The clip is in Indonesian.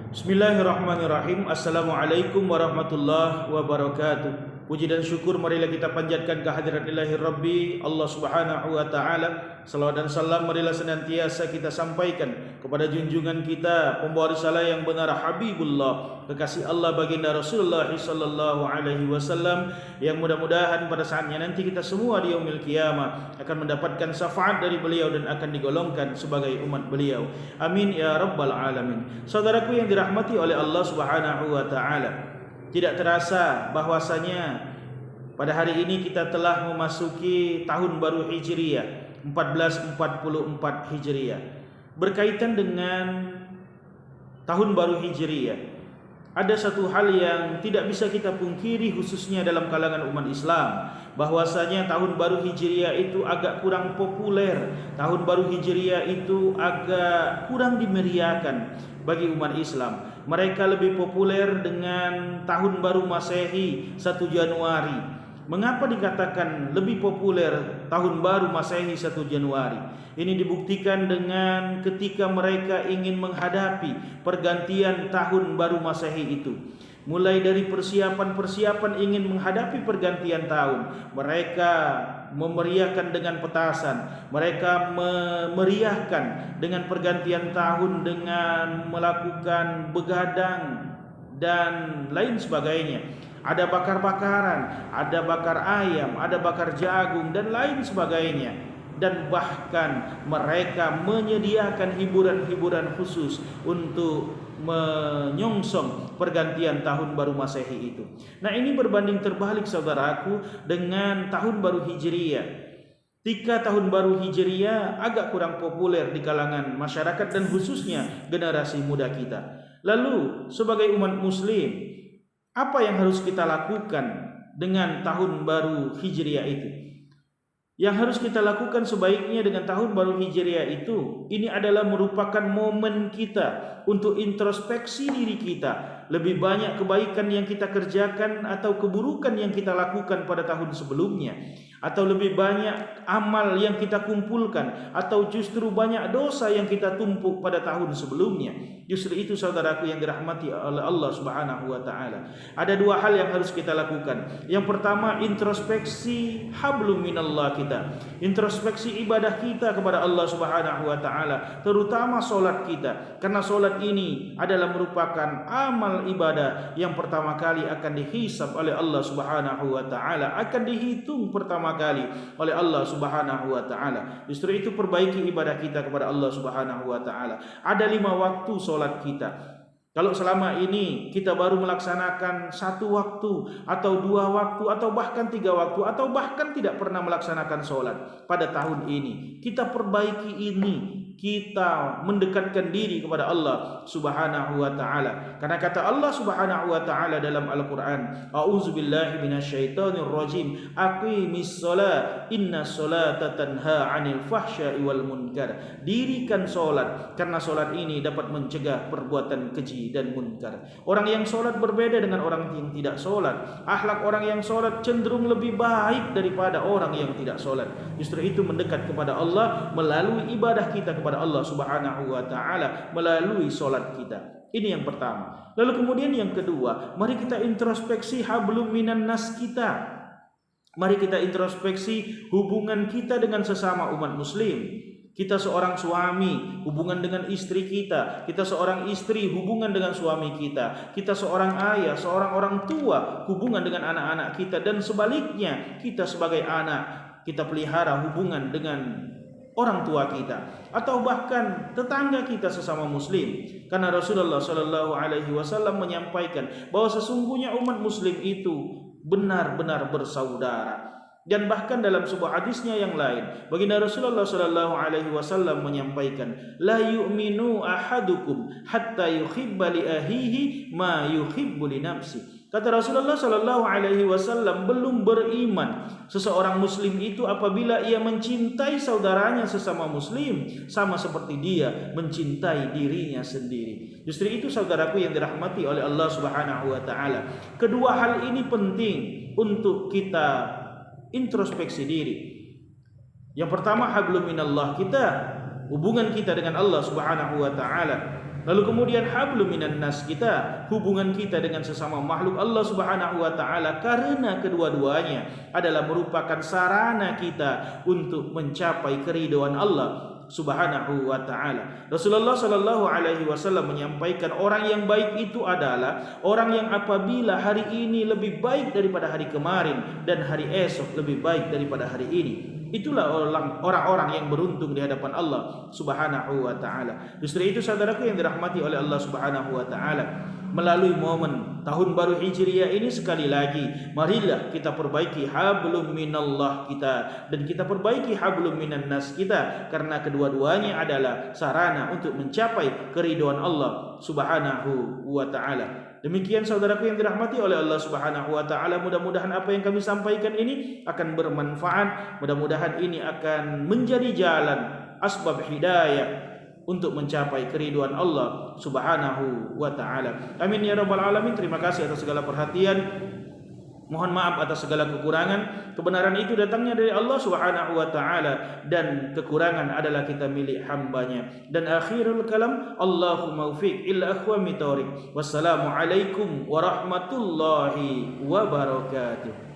Bismillahirrahmanirrahim. Assalamualaikum warahmatullahi wabarakatuh. Puji dan syukur marilah kita panjatkan kehadirat Ilahi Rabbi Allah Subhanahu wa taala. Salawat dan salam marilah senantiasa kita sampaikan kepada junjungan kita, pembawa risalah yang benar, Habibullah, kekasih Allah baginda Rasulullah sallallahu alaihi wasallam, yang mudah-mudahan pada saatnya nanti kita semua di yaumil qiyamah akan mendapatkan syafaat dari beliau dan akan digolongkan sebagai umat beliau. Amin ya rabbal alamin. Saudaraku yang dirahmati oleh Allah Subhanahu wa taala, tidak terasa bahwasanya pada hari ini kita telah memasuki tahun baru Hijriyah 1444 Hijriyah. Berkaitan dengan tahun baru Hijriyah, ada satu hal yang tidak bisa kita pungkiri khususnya dalam kalangan umat Islam, bahwasanya tahun baru Hijriyah itu agak kurang populer. Tahun baru Hijriyah itu agak kurang dimeriahkan bagi umat Islam. Mereka lebih populer dengan tahun baru Masehi 1 Januari. Mengapa dikatakan lebih populer tahun baru Masehi 1 Januari? Ini dibuktikan dengan ketika mereka ingin menghadapi pergantian tahun baru Masehi itu. Mulai dari persiapan ingin menghadapi pergantian tahun, mereka memeriahkan dengan petasan, mereka memeriahkan dengan pergantian tahun dengan melakukan begadang dan lain sebagainya. Ada bakar-bakaran, ada bakar ayam, ada bakar jagung dan lain sebagainya. Dan bahkan mereka menyediakan hiburan-hiburan khusus untuk menyongsong pergantian tahun baru Masehi itu. Nah, ini berbanding terbalik saudaraku dengan tahun baru Hijriyah. Ketika tahun baru Hijriyah agak kurang populer di kalangan masyarakat dan khususnya generasi muda kita. Lalu sebagai umat muslim, apa yang harus kita lakukan dengan tahun baru Hijriyah itu? Yang harus kita lakukan sebaiknya dengan tahun baru Hijriyah itu, ini adalah merupakan momen kita untuk introspeksi diri kita. Lebih banyak kebaikan yang kita kerjakan atau keburukan yang kita lakukan pada tahun sebelumnya, atau lebih banyak amal yang kita kumpulkan, atau justru banyak dosa yang kita tumpuk pada tahun sebelumnya. Justru itu saudaraku yang dirahmati oleh Allah Subhanahu wa taala. Ada dua hal yang harus kita lakukan. Yang pertama, introspeksi hablum minallah kita. Introspeksi ibadah kita kepada Allah Subhanahu wa taala, terutama solat kita. Karena solat ini adalah merupakan amal ibadah yang pertama kali akan dihisab oleh Allah Subhanahu wa taala, akan dihitung pertama kali oleh Allah Subhanahu wa taala. Justru itu perbaiki ibadah kita kepada Allah Subhanahu wa taala. Ada 5 waktu solat kita. Kalau selama ini kita baru melaksanakan 1 waktu atau 2 waktu atau bahkan 3 waktu atau bahkan tidak pernah melaksanakan solat pada tahun ini, kita perbaiki ini. Kita mendekatkan diri kepada Allah Subhanahu wa taala. Karena kata Allah Subhanahu wa taala dalam Al-Qur'an, a'udzubillahi minasyaitonir rajim, aqimis shalah innas sholata tanha 'anil fahsya'i wal munkar. Dirikan salat karena salat ini dapat mencegah perbuatan keji dan munkar. Orang yang salat berbeda dengan orang yang tidak salat. Akhlak orang yang salat cenderung lebih baik daripada orang yang tidak salat. Justru itu mendekat kepada Allah melalui ibadah kita kepada Allah Subhanahu wa taala, melalui solat kita. Ini yang pertama. Lalu kemudian yang kedua, mari kita introspeksi hablum minan nas kita. Mari kita introspeksi hubungan kita dengan sesama umat muslim. Kita seorang suami, hubungan dengan istri kita. Kita seorang istri, hubungan dengan suami kita. Kita seorang ayah, seorang orang tua, hubungan dengan anak-anak kita. Dan sebaliknya, kita sebagai anak, kita pelihara hubungan dengan orang tua kita, atau bahkan tetangga kita sesama muslim. Karena Rasulullah sallallahu alaihi wasallam menyampaikan bahwa sesungguhnya umat muslim itu benar-benar bersaudara. Dan bahkan dalam sebuah hadisnya yang lain, baginda Rasulullah sallallahu alaihi wasallam menyampaikan, la yu'minu ahadukum hatta yuhibba li ahihi ma yuhibbu li nafsihi. Kata Rasulullah sallallahu alaihi wasallam, belum beriman seseorang muslim itu apabila ia mencintai saudaranya sesama muslim sama seperti dia mencintai dirinya sendiri. Justru itu saudaraku yang dirahmati oleh Allah Subhanahu wa taala. Kedua hal ini penting untuk kita introspeksi diri. Yang pertama, hablum minallah kita, hubungan kita dengan Allah Subhanahu wa taala. Lalu kemudian hablum minan nas, kita hubungan kita dengan sesama makhluk Allah Subhanahu wa taala, karena kedua-duanya adalah merupakan sarana kita untuk mencapai keridhaan Allah Subhanahu wa taala. Rasulullah sallallahu alaihi wasallam menyampaikan orang yang baik itu adalah orang yang apabila hari ini lebih baik daripada hari kemarin dan hari esok lebih baik daripada hari ini. Itulah orang-orang yang beruntung di hadapan Allah Subhanahu wa taala. Justru itu saudaraku yang dirahmati oleh Allah Subhanahu wa taala, melalui momen tahun baru Hijriah ini sekali lagi marilah kita perbaiki hablum minallah kita dan kita perbaiki hablum minan nas kita, karena kedua-duanya adalah sarana untuk mencapai keridhaan Allah Subhanahu wa taala. Demikian saudaraku yang dirahmati oleh Allah Subhanahu wa taala, mudah-mudahan apa yang kami sampaikan ini akan bermanfaat, mudah-mudahan ini akan menjadi jalan asbab hidayah untuk mencapai keridhaan Allah Subhanahu wa taala. Amin ya rabbal alamin. Terima kasih atas segala perhatian. Mohon maaf atas segala kekurangan. Kebenaran itu datangnya dari Allah Subhanahu wa taala dan kekurangan adalah kita milik hambanya. Dan akhirul kalam, Allahumma ufiq illa akhwami taurik. Wassalamu alaikum warahmatullahi wabarakatuh.